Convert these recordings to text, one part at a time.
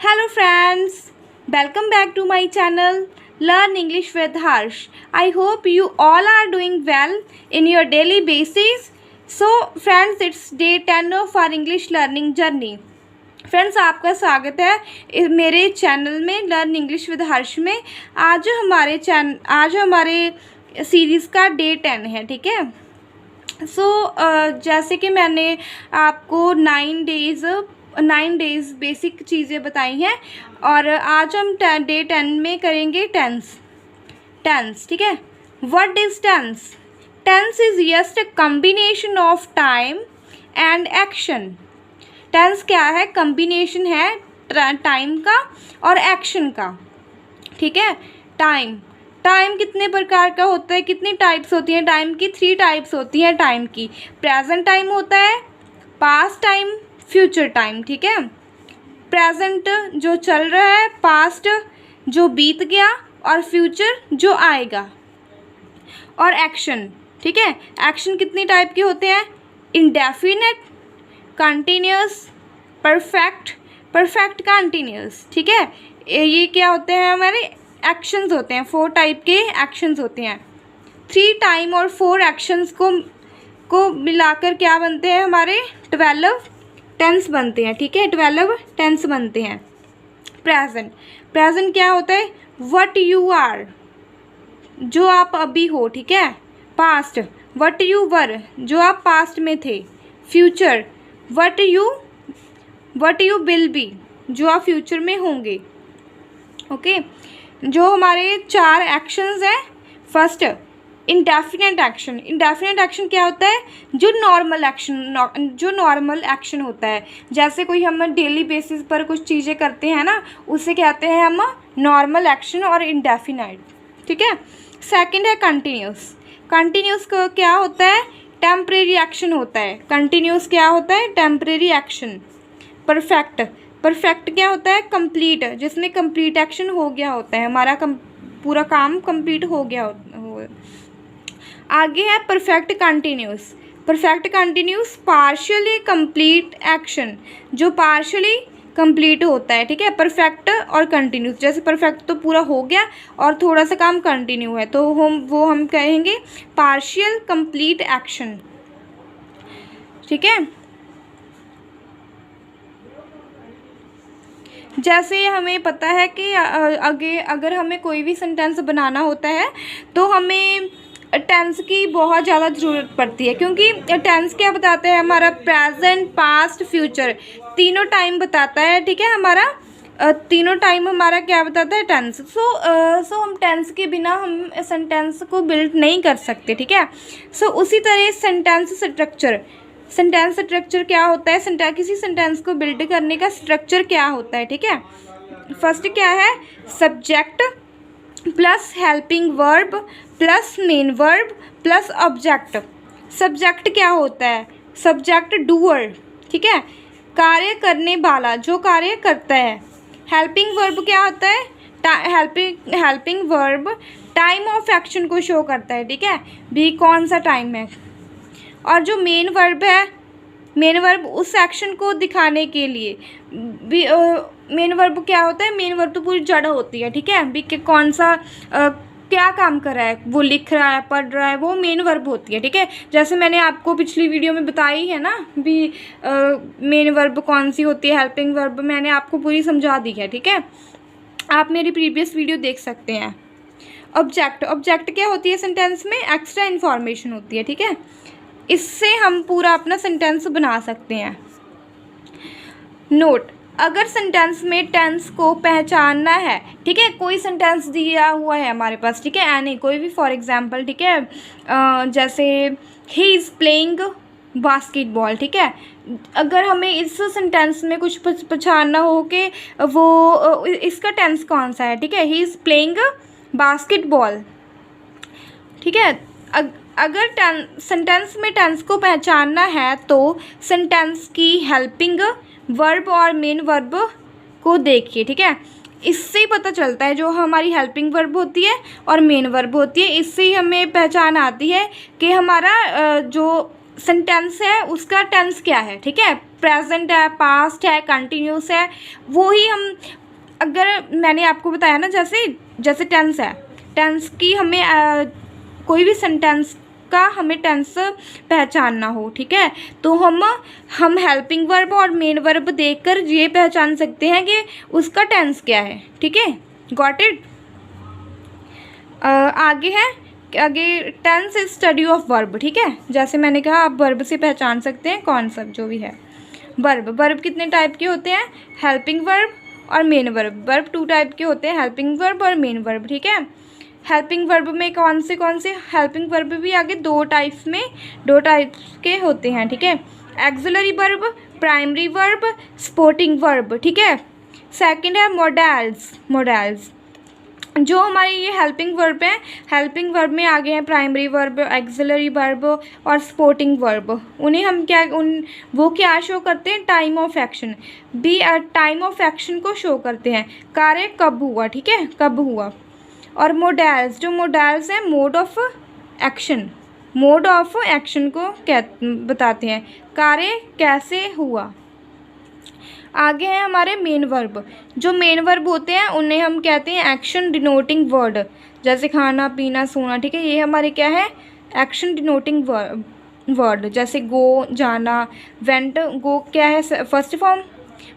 Hello friends, welcome back to my channel Learn English with Harsh. I hope you all are doing well in your daily basis. So friends, it's day 10 of our English learning journey. Friends, आपका स्वागत है मेरे channel में learn English with हर्ष में। आज हमारे series का day 10 है, ठीक है। जैसे कि मैंने आपको 9 डेज़ बेसिक चीज़ें बताई हैं और आज हम डे 10 में करेंगे टेंस, ठीक है। What is tense? Tense is just a combination of time and action. Tense क्या है? कम्बिनेशन है टाइम का और एक्शन का, ठीक है। टाइम कितने प्रकार का होता है, कितनी टाइप्स होती हैं टाइम की? 3 टाइप्स होती हैं टाइम की। प्रेजेंट टाइम होता है, पास्ट टाइम, फ्यूचर टाइम, ठीक है। प्रेजेंट जो चल रहा है, पास्ट जो बीत गया और फ्यूचर जो आएगा। और एक्शन, ठीक है। एक्शन कितनी टाइप के होते हैं? इंडेफिनिट, कंटिन्यूस, परफेक्ट कंटिन्यूस, ठीक है। ये क्या होते हैं? हमारे एक्शंस होते हैं। 4 टाइप के एक्शंस होते हैं। 3 टाइम और 4 एक्शंस को मिलाकर क्या बनते हैं? हमारे 12 टेंस बनते हैं, ठीक है। 12 टेंस बनते हैं। प्रेजेंट क्या होता है? व्हाट यू आर, जो आप अभी हो, ठीक है। पास्ट, व्हाट यू वर, जो आप पास्ट में थे। Future, what you will be, जो आप फ्यूचर में होंगे, ओके। जो हमारे 4 एक्शंस हैं। First, indefinite action. Indefinite action क्या होता है? जो नॉर्मल एक्शन होता है। जैसे कोई हम डेली बेसिस पर कुछ चीज़ें करते हैं ना, उसे कहते हैं हम नॉर्मल एक्शन और इंडेफिनाइट, ठीक है। सेकंड है कंटिन्यूस। कंटिन्यूस को क्या होता है? टेम्परेरी एक्शन होता है। कंटिन्यूस क्या होता है? Temporary action. परफेक्ट क्या होता है? कंप्लीट, जिसमें कंप्लीट एक्शन हो गया होता है, हमारा पूरा काम कंप्लीट हो गया हो। आगे है perfect continuous. Perfect continuous partially complete action, जो पार्शियली कंप्लीट होता है, ठीक है। परफेक्ट और कंटिन्यूस, जैसे परफेक्ट तो पूरा हो गया और थोड़ा सा काम कंटिन्यू है, तो हम कहेंगे पार्शियल कंप्लीट एक्शन, ठीक है। जैसे हमें पता है कि अगर हमें कोई भी सेंटेंस बनाना होता है तो हमें टेंस की बहुत ज़्यादा ज़रूरत पड़ती है, क्योंकि टेंस क्या बताता है? हमारा प्रेजेंट, पास्ट, फ्यूचर तीनों टाइम बताता है, ठीक है। हमारा तीनों टाइम हमारा क्या बताता है? टेंस। सो हम टेंस के बिना हम सेंटेंस को बिल्ड नहीं कर सकते, ठीक है। उसी तरह सेंटेंस स्ट्रक्चर क्या होता है? किसी सेंटेंस को बिल्ड करने का स्ट्रक्चर क्या होता है, ठीक है। फर्स्ट क्या है? Subject plus helping verb plus main verb plus object. Subject क्या होता है? सब्जेक्ट डूअर, ठीक है, कार्य करने वाला, जो कार्य करता है। हेल्पिंग वर्ब क्या होता है? Helping verb time of action को शो करता है, ठीक है, भी कौन सा टाइम है। और जो मेन वर्ब है, मेन वर्ब उस एक्शन को दिखाने के लिए भी मेन वर्ब क्या होता है? मेन वर्ब तो पूरी जड़ होती है, ठीक है, भी कि कौन सा क्या काम कर रहा है, वो लिख रहा है, पढ़ रहा है, वो मेन वर्ब होती है, ठीक है। जैसे मैंने आपको पिछली वीडियो में बताई है ना भी मेन वर्ब कौन सी होती है, हेल्पिंग वर्ब मैंने आपको पूरी समझा दी है, ठीक है। आप मेरी प्रीवियस वीडियो देख सकते हैं। ऑब्जेक्ट क्या होती है? सेंटेंस में एक्स्ट्रा इन्फॉर्मेशन होती है, ठीक है। इससे हम पूरा अपना सेंटेंस बना सकते हैं। नोट, अगर सेंटेंस में टेंस को पहचानना है, ठीक है, कोई सेंटेंस दिया हुआ है हमारे पास, ठीक है, एनी कोई भी, फॉर एग्जांपल, ठीक है, जैसे ही इज़ प्लेइंग बास्केटबॉल, ठीक है। अगर हमें इस सेंटेंस में कुछ पहचानना हो कि वो इसका टेंस कौन सा है, ठीक है, ही इज़ प्लेइंग बास्केटबॉल, ठीक है। अगर सेंटेंस में टेंस को पहचानना है तो सेंटेंस की हेल्पिंग वर्ब और मेन वर्ब को देखिए, ठीक है। इससे ही पता चलता है, जो हमारी हेल्पिंग वर्ब होती है और मेन वर्ब होती है, इससे ही हमें पहचान आती है कि हमारा जो सेंटेंस है उसका टेंस क्या है, ठीक है। प्रेजेंट है, पास्ट है, कंटिन्यूस है, वो ही हम, अगर मैंने आपको बताया ना जैसे टेंस है, टेंस की हमें कोई भी सेंटेंस का हमें टेंस पहचानना हो, ठीक है, तो हम हेल्पिंग वर्ब और मेन वर्ब देखकर ये पहचान सकते हैं कि उसका टेंस क्या है, ठीक है, गॉट इट। आगे tense is study of verb, ठीक है, जैसे मैंने कहा आप वर्ब से पहचान सकते हैं कॉन्सेप्ट जो भी है। वर्ब कितने टाइप के होते हैं, हेल्पिंग वर्ब और मेन वर्ब। वर्ब 2 टाइप के होते हैं, हेल्पिंग वर्ब और मेन वर्ब, ठीक है। हेल्पिंग वर्ब में कौन से हेल्पिंग वर्ब भी आगे 2 टाइप्स के होते हैं, ठीक है, axillary verb, primary verb, supporting verb, ठीक है। सेकंड है मोडल्स, जो हमारे ये हेल्पिंग वर्ब है, हेल्पिंग वर्ब में आगे हैं प्राइमरी वर्ब, एक्सिलरी वर्ब और सपोर्टिंग वर्ब। उन्हें हम वो क्या शो करते हैं, time of action, time of action को शो करते हैं, कार्य कब हुआ, ठीक है, कब हुआ। और मोडल्स हैं मोड ऑफ एक्शन को बताते हैं, कार्य कैसे हुआ। आगे हैं हमारे मेन वर्ब, जो मेन वर्ब होते हैं उन्हें हम कहते हैं एक्शन डिनोटिंग वर्ड, जैसे खाना पीना सोना, ठीक है, ये हमारे क्या है, एक्शन डिनोटिंग वर्ड, जैसे गो जाना, वेंट, गो क्या है फर्स्ट फॉर्म,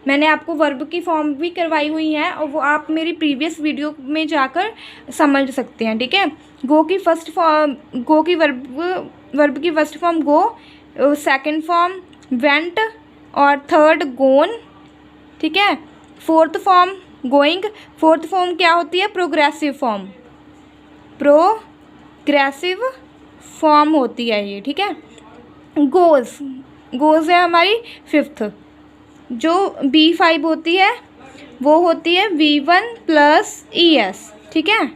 मैंने आपको वर्ब की फॉर्म भी करवाई हुई है और वो आप मेरी प्रीवियस वीडियो में जाकर समझ सकते हैं, ठीक है। गो की वर्ब की फर्स्ट फॉर्म गो, सेकंड फॉर्म वेंट और थर्ड गोन, ठीक है, fourth form going, fourth form क्या होती है, प्रोग्रेसिव फॉर्म होती है ये, ठीक है। गोज़ है हमारी फिफ्थ, जो B5 होती है वो होती है V1 प्लस ES, ठीक है,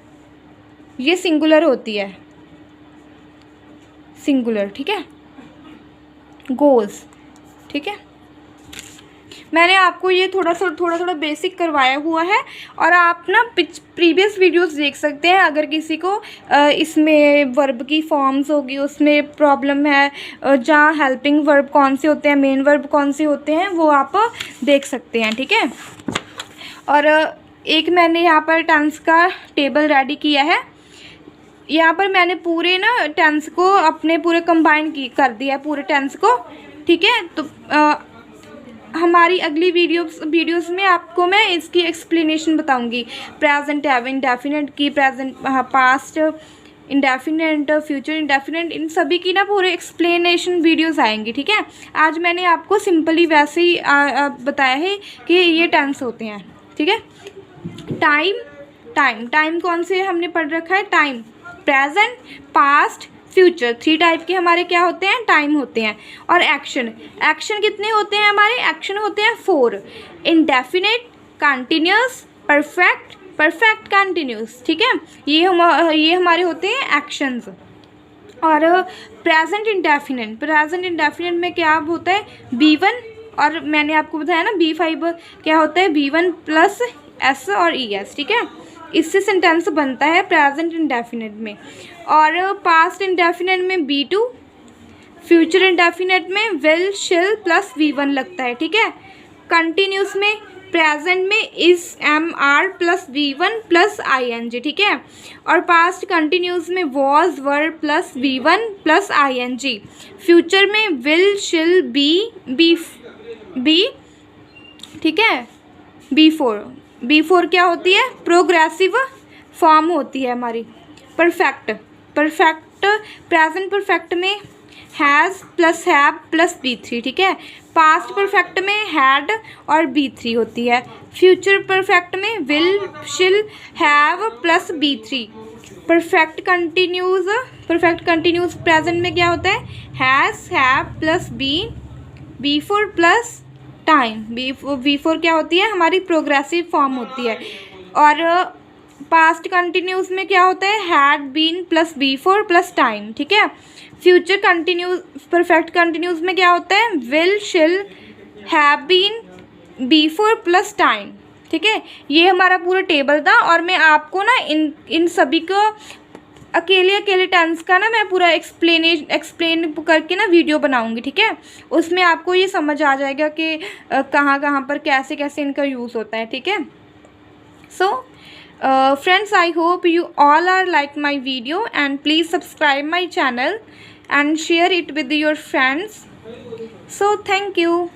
ये सिंगुलर होती है, ठीक है, गोज़, ठीक है। मैंने आपको ये थोड़ा बेसिक करवाया हुआ है और आप ना प्रीवियस वीडियोस देख सकते हैं अगर किसी को इसमें वर्ब की फॉर्म्स होगी उसमें प्रॉब्लम है, जहाँ हेल्पिंग वर्ब कौन से होते हैं, मेन वर्ब कौन से होते हैं, वो आप देख सकते हैं, ठीक है। और एक मैंने यहाँ पर टेंस का टेबल रेडी किया है, यहाँ पर मैंने पूरे ना टेंस को अपने पूरे कंबाइन कर दिया है पूरे टेंस को, ठीक है। तो हमारी अगली वीडियोस में आपको मैं इसकी एक्सप्लेनेशन बताऊंगी, प्रेजेंट इंडेफिनिट की, present past indefinite, future indefinite, इन सभी की ना पूरे एक्सप्लेनेशन वीडियोस आएंगी, ठीक है। आज मैंने आपको सिंपली वैसे ही बताया है कि ये टेंस होते हैं, ठीक है। टाइम कौन से हमने पढ़ रखा है, time, present, past, future, 3 type के हमारे क्या होते हैं, टाइम होते हैं। और एक्शन कितने होते हैं हमारे, एक्शन होते हैं 4, इंडेफिनिट, कंटिन्यूस, परफेक्ट कंटिन्यूस, ठीक है, ये हमारे होते हैं एक्शंस। और प्रेजेंट इंडेफिनिट में क्या होता है, B1, और मैंने आपको बताया ना B5 क्या होता है, B1 प्लस S और ES, ठीक है, इससे सेंटेंस बनता है प्रेजेंट इंडेफिनिट में। और पास्ट इंडेफिनिट में B2, फ्यूचर इंडेफिनिट में विल, शिल प्लस V1 लगता है, ठीक है। कंटिन्यूस में प्रेजेंट में is, MR plus V1 plus ING, ठीक है। और पास्ट कंटिन्यूस में was, were plus V1 plus ING। Future में विल, शिल, बी, ठीक है, B4 क्या होती है, प्रोग्रेसिव फॉर्म होती है हमारी। परफेक्ट प्रेजेंट परफेक्ट में has plus have plus B3, ठीक है। पास्ट परफेक्ट में हैड और B3 होती है। फ्यूचर परफेक्ट में विल, शिल, have plus B3। Perfect continuous present में क्या होता है, has, have plus B4 plus time, B4 क्या होती है, हमारी प्रोग्रेसिव फॉर्म होती है। और पास्ट कंटिन्यूस में क्या होता है, had been plus B4 plus time, ठीक है। फ्यूचर परफेक्ट कंटिन्यूस में क्या होता है, विल, शिल, have been, B4 plus time, ठीक है। ये हमारा पूरा टेबल था और मैं आपको ना इन सभी को अकेले अकेले टेंस का ना मैं पूरा एक्सप्लेन करके ना वीडियो बनाऊंगी, ठीक है। उसमें आपको ये समझ आ जाएगा कि कहाँ कहाँ पर कैसे कैसे इनका यूज़ होता है, ठीक है। So friends, I hope you all are like my video, and please subscribe my channel and share it with your friends. So thank you.